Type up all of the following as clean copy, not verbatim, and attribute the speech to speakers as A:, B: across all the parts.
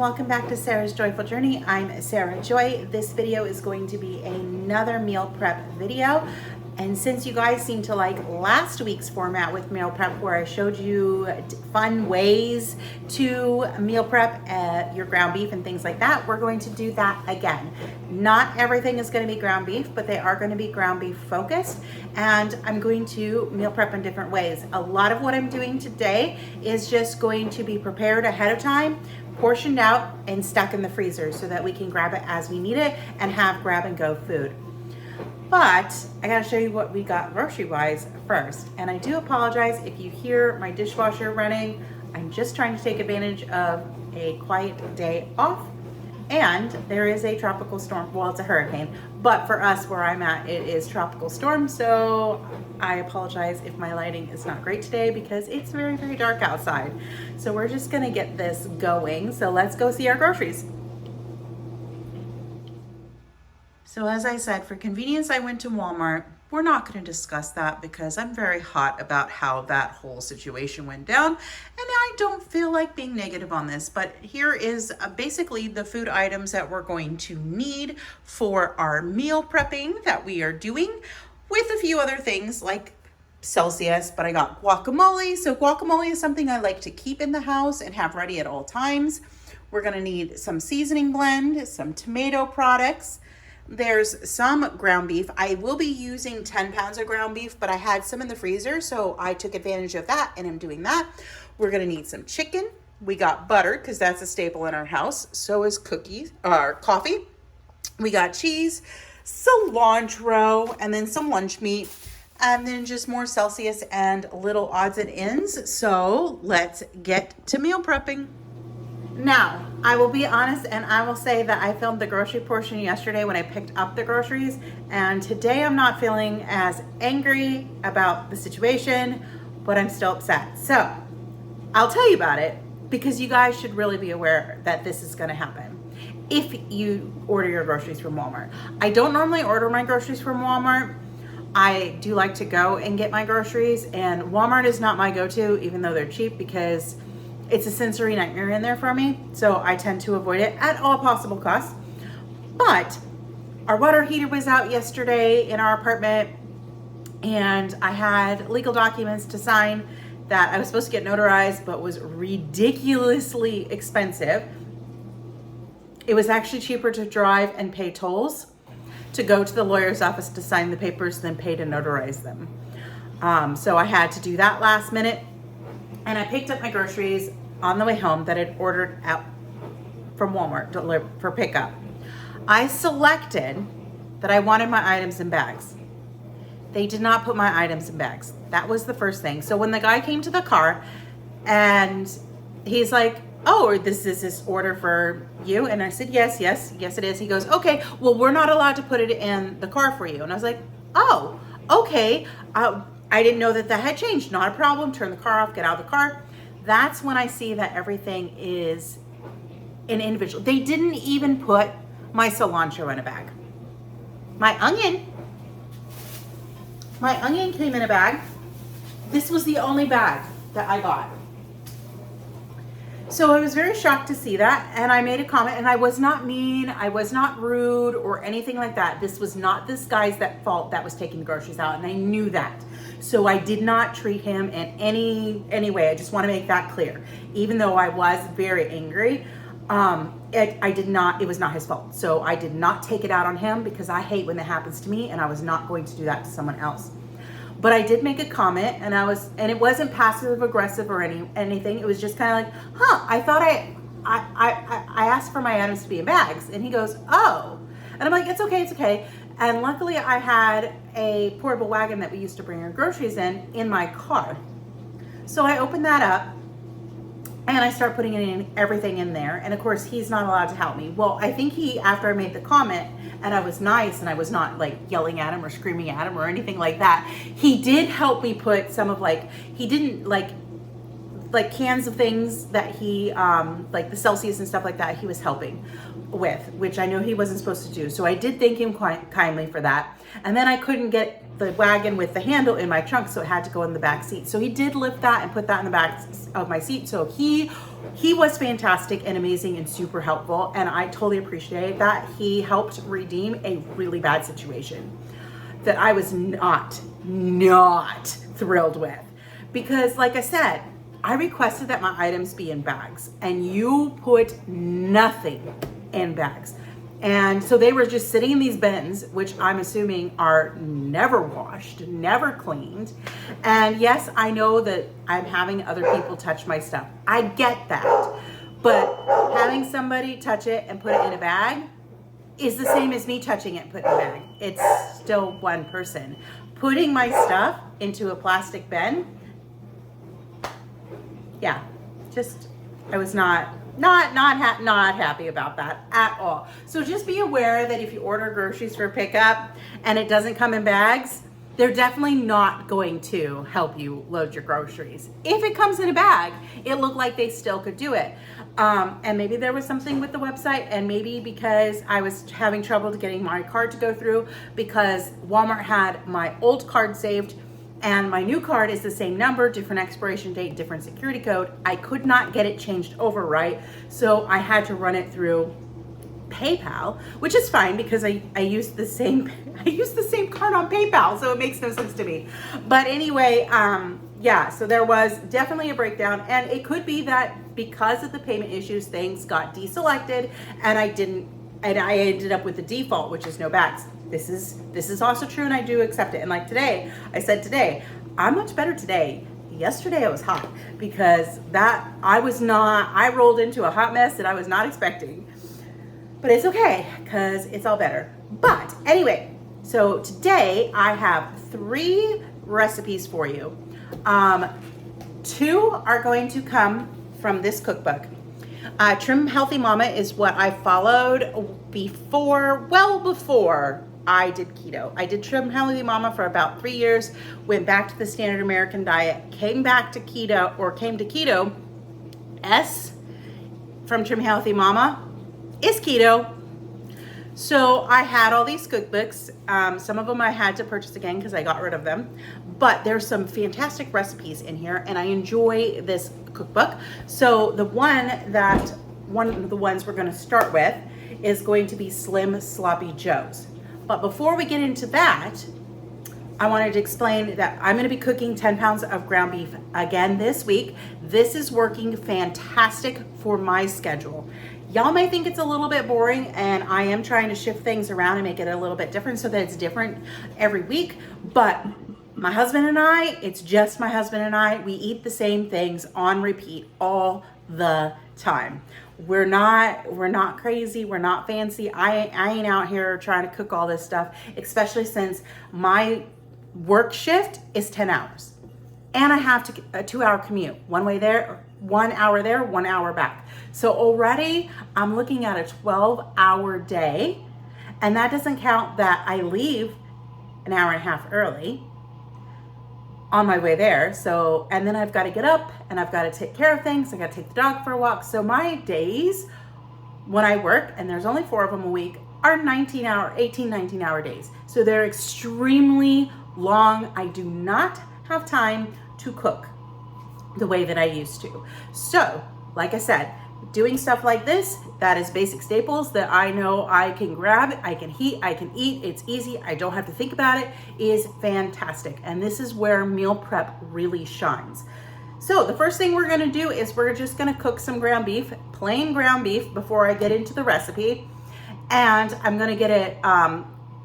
A: welcome back to Sarah's Joyful Journey. I'm Sarah Joy. This video is going to be another meal prep video. And since you guys seem to like last week's format with meal prep where I showed you fun ways to meal prep your ground beef and things like that, we're going to do that again. Not everything is going to be ground beef, but they are going to be ground beef focused. And I'm going to meal prep in different ways. A lot of what I'm doing today is just going to be prepared ahead of time, portioned out and stuck in the freezer so that we can grab it as we need it and have grab and go food. But I gotta show you what we got grocery wise first. And I do apologize if you hear my dishwasher running. I'm just trying to take advantage of a quiet day off. And there is a tropical storm. Well, it's a hurricane, but for us where I'm at, it is tropical storm. So I apologize if my lighting is not great today because it's very, very dark outside. So we're just gonna get this going. So let's go see our groceries. So as I said, for convenience, I went to Walmart. We're not going to discuss that because I'm very hot about how that whole situation went down. And I don't feel like being negative on this, but here is basically the food items that we're going to need for our meal prepping that we are doing, with a few other things like Celsius, but I got guacamole. So guacamole is something I like to keep in the house and have ready at all times. We're going to need some seasoning blend, some tomato products. There's some ground beef. I will be using 10 pounds of ground beef, but I had some in the freezer, so I took advantage of that and I'm doing that. We're gonna need some chicken. We got butter because that's a staple in our house. So is coffee. We got cheese, cilantro, and then some lunch meat, and then just more Celsius and little odds and ends. So let's get to meal prepping. Now, I will be honest and I will say that I filmed the grocery portion yesterday when I picked up the groceries, and today I'm not feeling as angry about the situation, but I'm still upset. So I'll tell you about it because you guys should really be aware that this is going to happen if you order your groceries from Walmart. I don't normally order my groceries from Walmart. I do like to go and get my groceries, and Walmart is not my go-to even though they're cheap because it's a sensory nightmare in there for me, so I tend to avoid it at all possible costs. But our water heater was out yesterday in our apartment, and I had legal documents to sign that I was supposed to get notarized, but was ridiculously expensive. It was actually cheaper to drive and pay tolls to go to the lawyer's office to sign the papers than pay to notarize them. So I had to do that last minute. And I picked up my groceries on the way home that I'd ordered out from Walmart for pickup. I selected that I wanted my items in bags. They did not put my items in bags. That was the first thing. So when the guy came to the car and he's like, "Oh, this is this order for you?" And I said, yes it is. He goes, "Okay, well, we're not allowed to put it in the car for you." And I was like, "Oh, okay. I didn't know that had changed. Not a problem. Turn the car off, get out of the car." That's when I see that everything is an individual. They didn't even put my cilantro in a bag. My onion came in a bag. This was the only bag that I got. So I was very shocked to see that, and I made a comment, and I was not mean, I was not rude or anything like that. This was not this guy's fault that was taking the groceries out, and I knew that. So I did not treat him in any way. I just want to make that clear. Even though I was very angry, it was not his fault. So I did not take it out on him because I hate when that happens to me, and I was not going to do that to someone else. But I did make a comment, and it wasn't passive aggressive or anything. It was just kind of like, I thought I asked for my items to be in bags. And he goes, "Oh." And I'm like, it's okay. And luckily I had a portable wagon that we used to bring our groceries in my car. So I opened that up and I start putting everything in there. And of course he's not allowed to help me. Well, I think after I made the comment and I was nice and I was not like yelling at him or screaming at him or anything like that, he did help me put some of he didn't like cans of things that he, like the Celsius and stuff like that, he was helping with, which I know he wasn't supposed to do. So I did thank him quite kindly for that. And then I couldn't get the wagon with the handle in my trunk, so it had to go in the back seat. So he did lift that and put that in the back of my seat. So he
B: he was fantastic and amazing and super helpful, and I totally appreciate that. He helped redeem a really bad situation that I was not thrilled with. Because like I said, I requested that my items be in bags, and you put nothing in bags. And so they were just sitting in these bins, which I'm assuming are never washed, never cleaned. And yes, I know that I'm having other people touch my stuff. I get that. But having somebody touch it and put it in a bag is the same as me touching it and putting it in a bag. It's still one person. Putting my stuff into a plastic bin, yeah, just, I was not happy about that at all. So just be aware that if you order groceries for pickup and it doesn't come in bags, they're definitely not going to help you load your groceries. If it comes in a bag, it looked like they still could do it. And maybe there was something with the website, and maybe because I was having trouble getting my card to go through because Walmart had my old card saved and my new card is the same number, different expiration date, different security code. I could not get it changed over, right? So I had to run it through PayPal, which is fine because I used the same card on PayPal, so it makes no sense to me. But anyway, yeah, so there was definitely a breakdown, and it could be that because of the payment issues, things got deselected, and I ended up with the default, which is no bags. This is also true, and I do accept it. And like today, I said today, I'm much better today. Yesterday I was hot because I rolled into a hot mess that I was not expecting. But it's okay, because it's all better. But anyway, so today I have 3 recipes for you. 2 are going to come from this cookbook. Trim Healthy Mama is what I followed before I did keto. I did Trim Healthy Mama for about 3 years, went back to the standard American diet, came to keto. S from Trim Healthy Mama is keto. So I had all these cookbooks. Some of them I had to purchase again because I got rid of them. But there's some fantastic recipes in here, and I enjoy this cookbook. So one of the ones we're going to start with is going to be Slim Sloppy Joes. But before we get into that, I wanted to explain that I'm going to be cooking 10 pounds of ground beef again this week. This is working fantastic for my schedule. Y'all may think it's a little bit boring, and I am trying to shift things around and make it a little bit different so that it's different every week. But my husband and I, it's just my husband and I, we eat the same things on repeat all the time. We're not crazy. We're not fancy. I ain't out here trying to cook all this stuff, especially since my work shift is 10 hours. And I have a 2-hour commute, 1 way there, 1 hour there, 1 hour back. So already I'm looking at a 12-hour day, and that doesn't count that I leave an hour and a half early on my way there. So, and then I've got to get up and I've got to take care of things. I got to take the dog for a walk. So my days when I work, and there's only 4 of them a week, are 19 hour days. So they're extremely long. I do not have time to cook the way that I used to. So, like I said, doing stuff like this, that is basic staples that I know I can grab, I can heat, I can eat, it's easy, I don't have to think about it, is fantastic. And this is where meal prep really shines. So the first thing we're gonna do is we're just gonna cook some ground beef, plain ground beef, before I get into the recipe. And I'm gonna get it,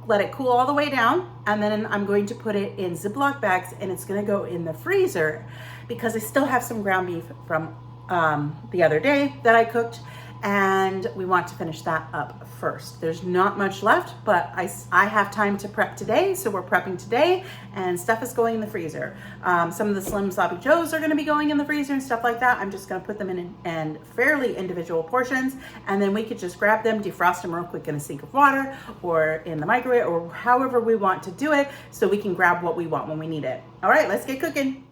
B: let it cool all the way down, and then I'm going to put it in Ziploc bags, and it's gonna go in the freezer because I still have some ground beef from the other day that I cooked, and we want to finish that up first. There's not much left, but I have time to prep today, so we're prepping today, and stuff is going in the freezer. Some of the Slim Sloppy Joes are going to be going in the freezer and stuff like that. I'm just going to put them in fairly individual portions, and then we could just grab them, defrost them real quick in a sink of water or in the microwave or however we want to do it, so we can grab what we want when we need it. All right, let's get cooking.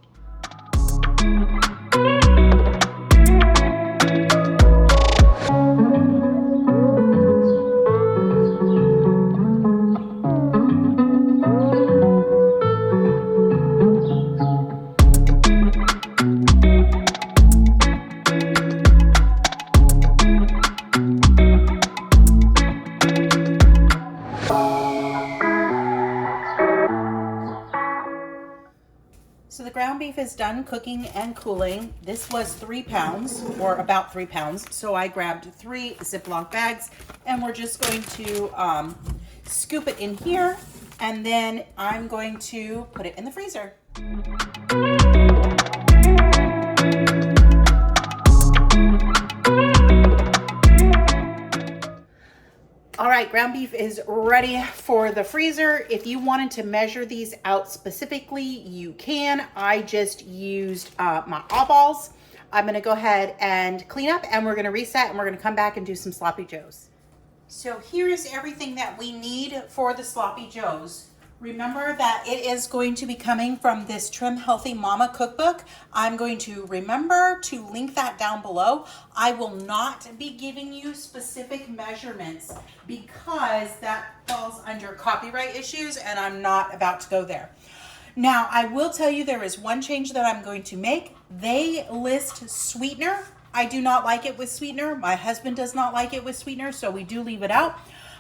B: beef is done cooking and cooling. This was 3 pounds, or about 3 pounds. So I grabbed 3 Ziploc bags, and we're just going to scoop it in here, and then I'm going to put it in the freezer. All right, ground beef is ready for the freezer. If you wanted to measure these out specifically, you can. I just used my eyeballs. I'm gonna go ahead and clean up, and we're gonna reset, and we're gonna come back and do some sloppy joes. So here is everything that we need for the sloppy joes. Remember that it is going to be coming from this Trim Healthy Mama cookbook. I'm going to remember to link that down below. I will not be giving you specific measurements because that falls under copyright issues, and I'm not about to go there. Now, I will tell you there is one change that I'm going to make. They list sweetener. I do not like it with sweetener. My husband does not like it with sweetener, so we do leave it out.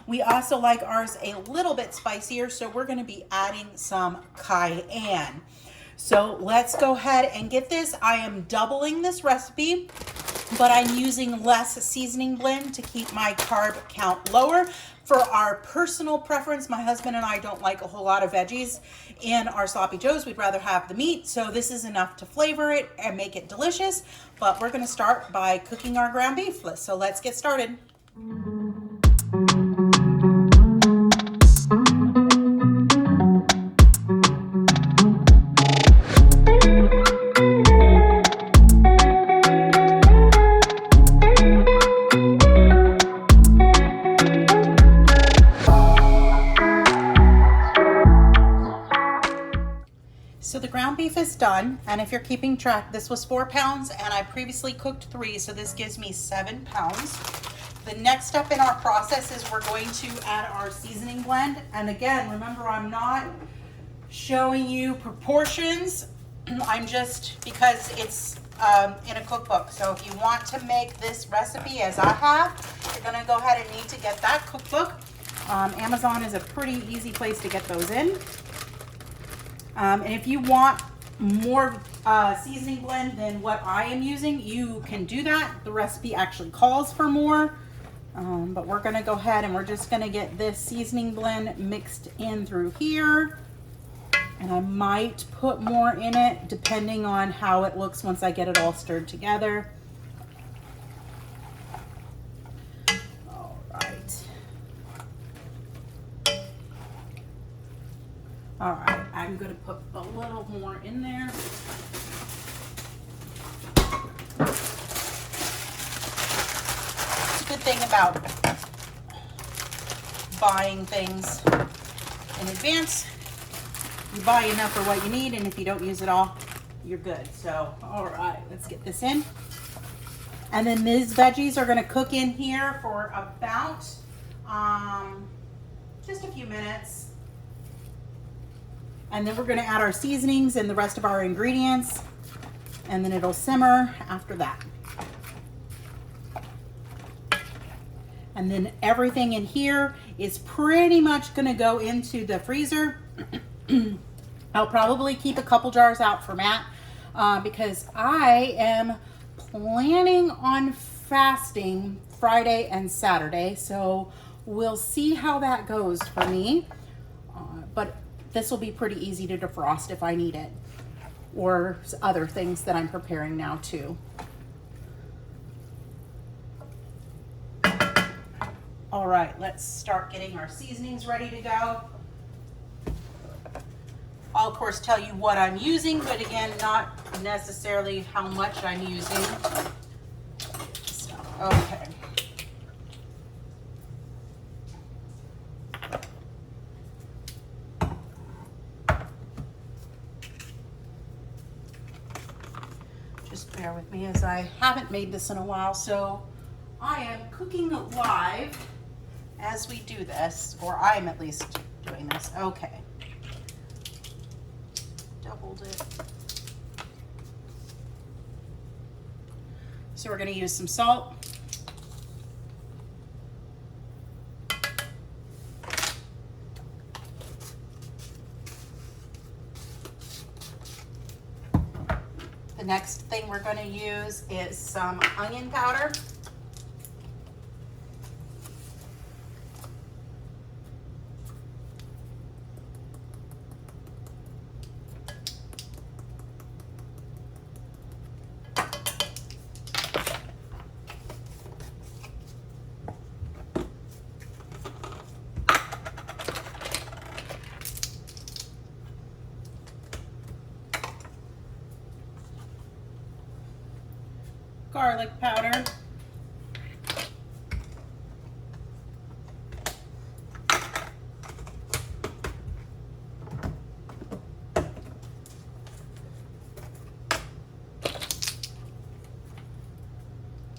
B: We also like ours a little bit spicier, so we're going to be adding some cayenne. So let's go ahead and get this. I am doubling this recipe, but I'm using less seasoning blend to keep my carb count lower. For our personal preference, my husband and I don't like a whole lot of veggies in our sloppy joes. We'd rather have the meat, so this is enough to flavor it and make it delicious. But we're going to start by cooking our ground beef. So let's get started. So the ground beef is done, and if you're keeping track, this was 4 pounds, and I previously cooked 3, so this gives me 7 pounds. The next step in our process is we're going to add our seasoning blend, and again, remember, I'm not showing you proportions. I'm just, because it's in a cookbook, so if you want to make this recipe as I have, you're going to go ahead and need to get that cookbook. Amazon is a pretty easy place to get those in. And if you want more seasoning blend than what I am using, you can do that. The recipe actually calls for more, but we're gonna go ahead and we're just gonna get this seasoning blend mixed in through here. And I might put more in it depending on how it looks once I get it all stirred together. All right, I'm going to put a little more in there. It's a good thing about buying things in advance. You buy enough for what you need, and if you don't use it all, you're good. So, all right, let's get this in. And then these veggies are going to cook in here for about just a few minutes. And then we're going to add our seasonings and the rest of our ingredients, and then it'll simmer after that. And then everything in here is pretty much going to go into the freezer. I'll probably keep a couple jars out for Matt because I am planning on fasting Friday and Saturday. So we'll see how that goes for me. But this will be pretty easy to defrost if I need it, or other things that I'm preparing now too. All right, let's start getting our seasonings ready to go. I'll of course tell you what I'm using, but again, not necessarily how much I'm using. So, okay. Just bear with me as I haven't made this in a while, so I am cooking live as we do this, or I'm at least doing this. Okay. Doubled it. So we're going to use some salt. The next thing we're going to use is some onion powder. Garlic powder.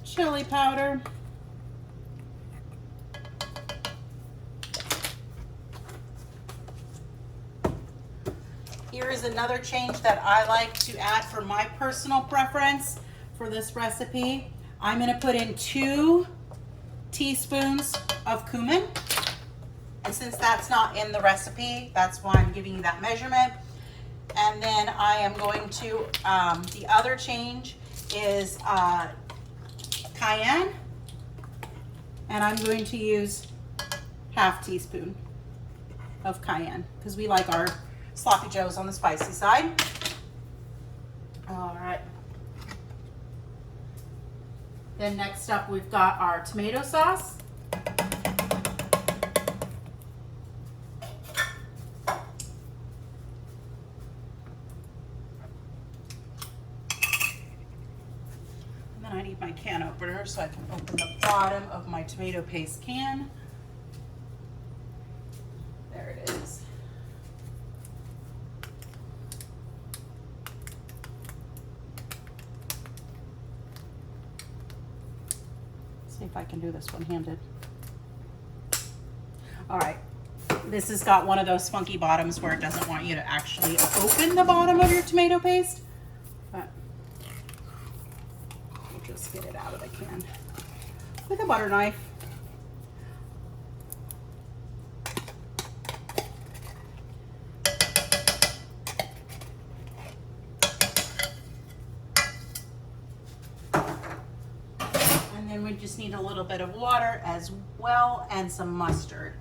B: Chili powder. Here is another change that I like to add for my personal preference for this recipe. I'm going to put in 2 teaspoons of cumin. And since that's not in the recipe, that's why I'm giving you that measurement. And then I am going to, the other change is cayenne. And I'm going to use half teaspoon of cayenne because we like our sloppy joes on the spicy side. All right. Then next up, we've got our tomato sauce. And then I need my can opener so I can open the bottom of my tomato paste can. There it is. See if I can do this one-handed. All right, this has got one of those funky bottoms where it doesn't want you to actually open the bottom of your tomato paste, but we'll just get it out of the can with a butter knife. We just need a little bit of water as well and some mustard.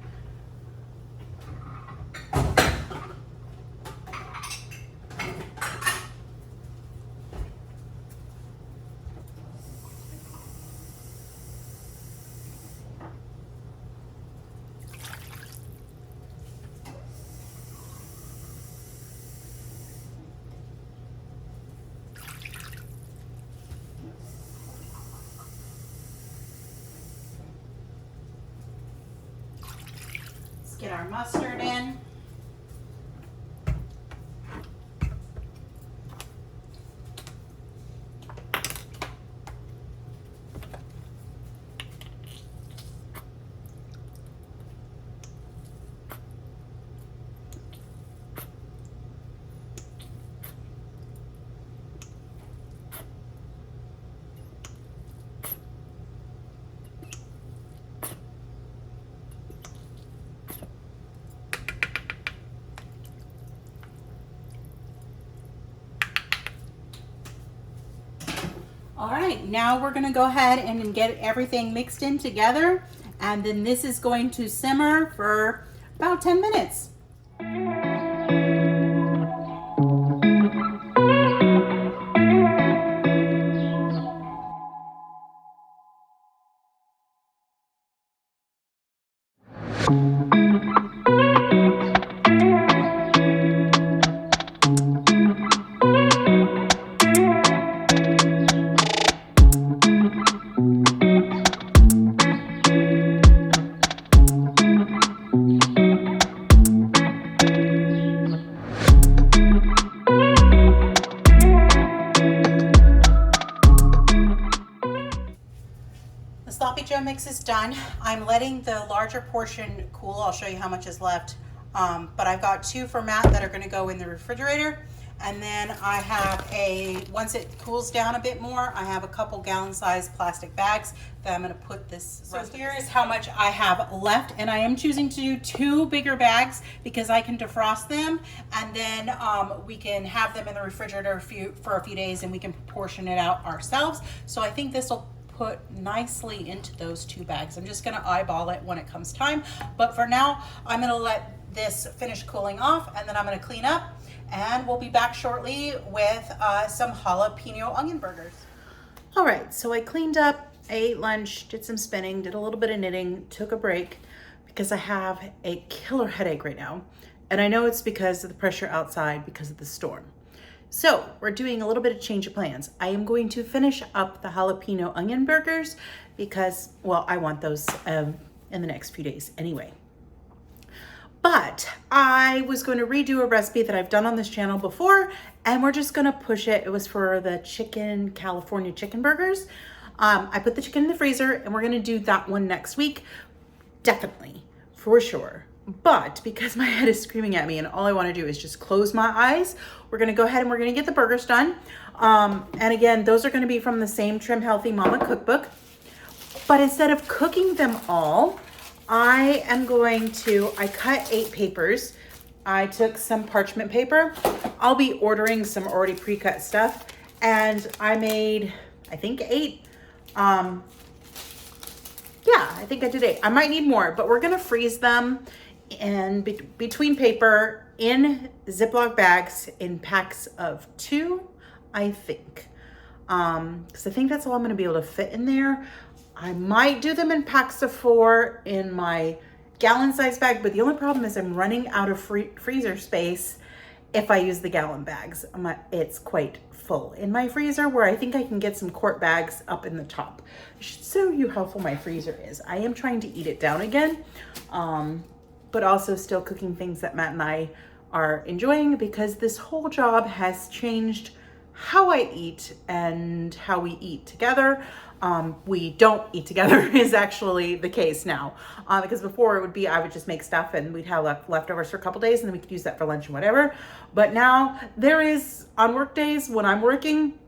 B: Get our mustard in. All right, now we're gonna go ahead and get everything mixed in together, and then this is going to simmer for about 10 minutes. Sloppy Joe mix is done. I'm letting the larger portion cool. I'll show you how much is left. But I've got 2 for Matt that are going to go in the refrigerator. And then I have once it cools down a bit more, I have a couple gallon size plastic bags that I'm gonna put this. So here's how much I have left, and I am choosing to do 2 bigger bags because I can defrost them, and then we can have them in the refrigerator for a few days, and we can portion it out ourselves. So I think this will put nicely into those 2 bags. I'm just gonna eyeball it when it comes time, but for now, I'm gonna let this finish cooling off, and then I'm gonna clean up, and we'll be back shortly with some jalapeno onion burgers. All right, so I cleaned up, I ate lunch, did some spinning, did a little bit of knitting, took a break because I have a killer headache right now. And I know it's because of the pressure outside because of the storm. So we're doing a little bit of change of plans. I am going to finish up the jalapeno onion burgers because, well, I want those in the next few days anyway. But I was going to redo a recipe that I've done on this channel before, and we're just gonna push it. It was for the California chicken burgers. I put the chicken in the freezer, and we're gonna do that one next week. Definitely, for sure. But because my head is screaming at me and all I wanna do is just close my eyes, we're gonna go ahead and we're gonna get the burgers done. And again, those are gonna be from the same Trim Healthy Mama cookbook. But instead of cooking them all, I cut 8 papers. I took some parchment paper. I'll be ordering some already pre-cut stuff. And I made, I think 8. Yeah, I think I did 8. I might need more, but we're gonna freeze them in between paper in Ziploc bags in packs of 2, I think. Because I think that's all I'm gonna be able to fit in there. I might do them in packs of 4 in my gallon size bag, but the only problem is I'm running out of freezer space if I use the gallon bags. It's quite full in my freezer, where I think I can get some quart bags up in the top. I should show you how full my freezer is. I am trying to eat it down again, but also still cooking things that Matt and I are enjoying, because this whole job has changed how I eat and how we eat together. We don't eat together is actually the case now, because before it would be I would just make stuff and we'd have leftovers for a couple days and then we could use that for lunch and whatever. But now there is, on work days when I'm working,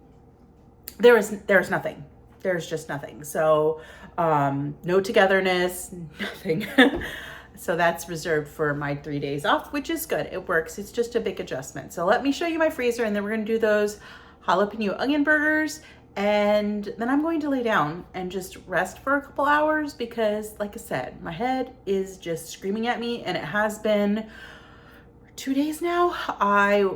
B: there's nothing. There's just nothing. So no togetherness, nothing. So that's reserved for my 3 days off, which is good. It works. It's just a big adjustment. So let me show you my freezer, and then we're going to do those jalapeno onion burgers. And then I'm going to lay down and just rest for a couple hours because, like I said, my head is just screaming at me, and it has been 2 days now. I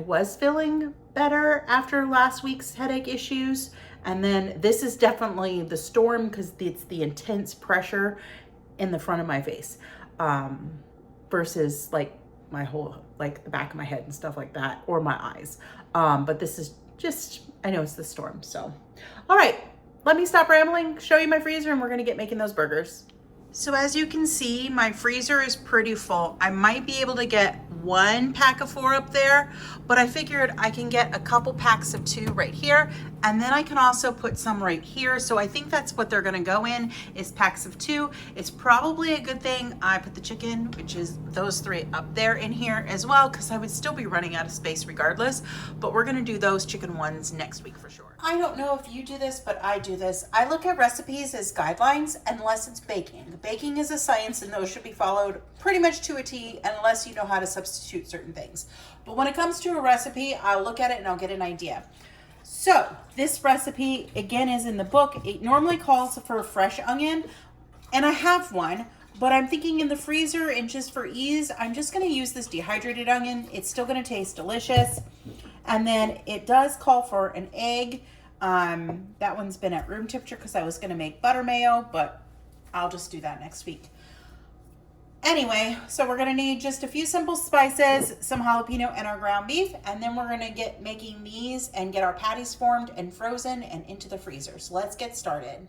B: was feeling better after last week's headache issues. And then this is definitely the storm, because it's the intense pressure in the front of my face, versus like my whole, like the back of my head and stuff like that, or my eyes. But this is just, I know it's the storm. So, all right, let me stop rambling, show you my freezer, and we're gonna get making those burgers. So as you can see, my freezer is pretty full. I might be able to get 1 pack of 4 up there, but I figured I can get a couple packs of 2 right here, and then I can also put some right here. So I think that's what they're gonna go in, is packs of 2. It's probably a good thing I put the chicken, which is those 3, up there in here as well, because I would still be running out of space regardless. But we're gonna do those chicken ones next week for sure. I don't know if you do this, but I do this. I look at recipes as guidelines unless it's baking. Baking is a science, and those should be followed pretty much to a T unless you know how to substitute certain things. But when it comes to a recipe, I'll look at it and I'll get an idea. So this recipe, again, is in the book. It normally calls for a fresh onion, and I have one, but I'm thinking in the freezer, and just for ease, I'm just gonna use this dehydrated onion. It's still gonna taste delicious. And then it does call for an egg. That one's been at room temperature because I was gonna make butter mayo, but I'll just do that next week. Anyway, so we're gonna need just a few simple spices, some jalapeno, and our ground beef, and then we're gonna get making these and get our patties formed and frozen and into the freezer. So let's get started.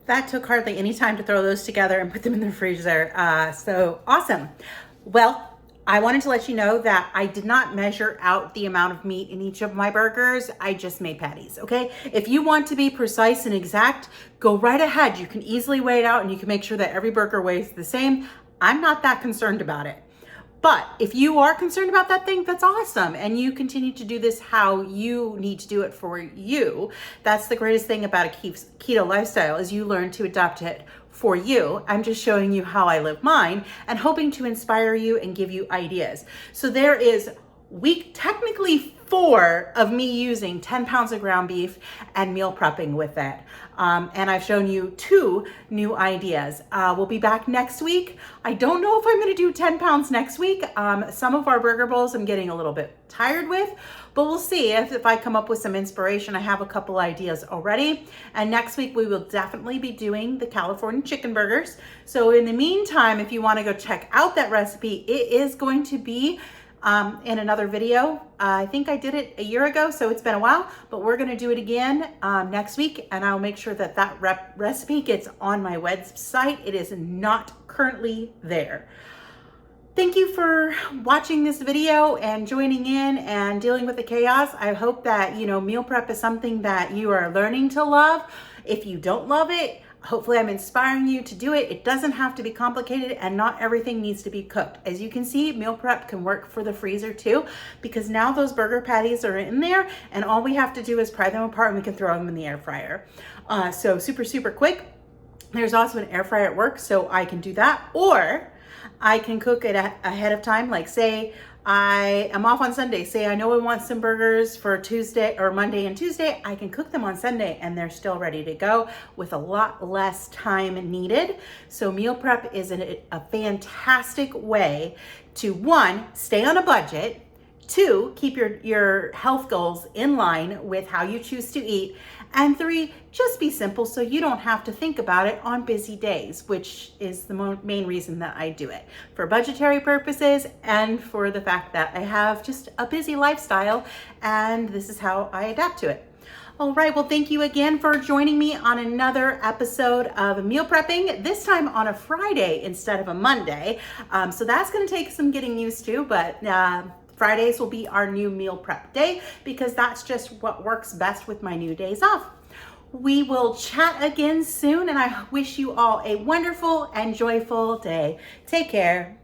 B: That took hardly any time to throw those together and put them in the freezer. So awesome. Well, I wanted to let you know that I did not measure out the amount of meat in each of my burgers. I just made patties, okay? If you want to be precise and exact, go right ahead. You can easily weigh it out and you can make sure that every burger weighs the same. I'm not that concerned about it. But if you are concerned about that thing, that's awesome. And you continue to do this how you need to do it for you. That's the greatest thing about a keto lifestyle is you learn to adopt it for you. I'm just showing you how I live mine and hoping to inspire you and give you ideas. So there is technically 4 of me using 10 pounds of ground beef and meal prepping with it. And I've shown you 2 new ideas. We'll be back next week. I don't know if I'm gonna do 10 pounds next week. Some of our burger bowls I'm getting a little bit tired with, but we'll see if I come up with some inspiration. I have a couple ideas already. And next week we will definitely be doing the California chicken burgers. So in the meantime, if you wanna go check out that recipe, it is going to be in another video. I think I did it a year ago, so it's been a while, but we're gonna do it again next week, and I'll make sure that that recipe gets on my website. It is not currently there. Thank you for watching this video and joining in and dealing with the chaos. I hope that, meal prep is something that you are learning to love. If you don't love it, hopefully I'm inspiring you to do it. It doesn't have to be complicated and not everything needs to be cooked. As you can see, meal prep can work for the freezer too, because now those burger patties are in there and all we have to do is pry them apart and we can throw them in the air fryer. So super, super quick. There's also an air fryer at work, so I can do that. Or I can cook it ahead of time. Like say I am off on Sunday. Say I know I want some burgers for Tuesday or Monday and Tuesday. I can cook them on Sunday and they're still ready to go with a lot less time needed. So meal prep is a fantastic way to 1, stay on a budget, 2, keep your health goals in line with how you choose to eat, and 3, just be simple so you don't have to think about it on busy days, which is the main reason that I do it, for budgetary purposes and for the fact that I have just a busy lifestyle and this is how I adapt to it. All right, well, thank you again for joining me on another episode of meal prepping, this time on a Friday instead of a Monday. So that's gonna take some getting used to, but Fridays will be our new meal prep day because that's just what works best with my new days off. We will chat again soon and I wish you all a wonderful and joyful day. Take care.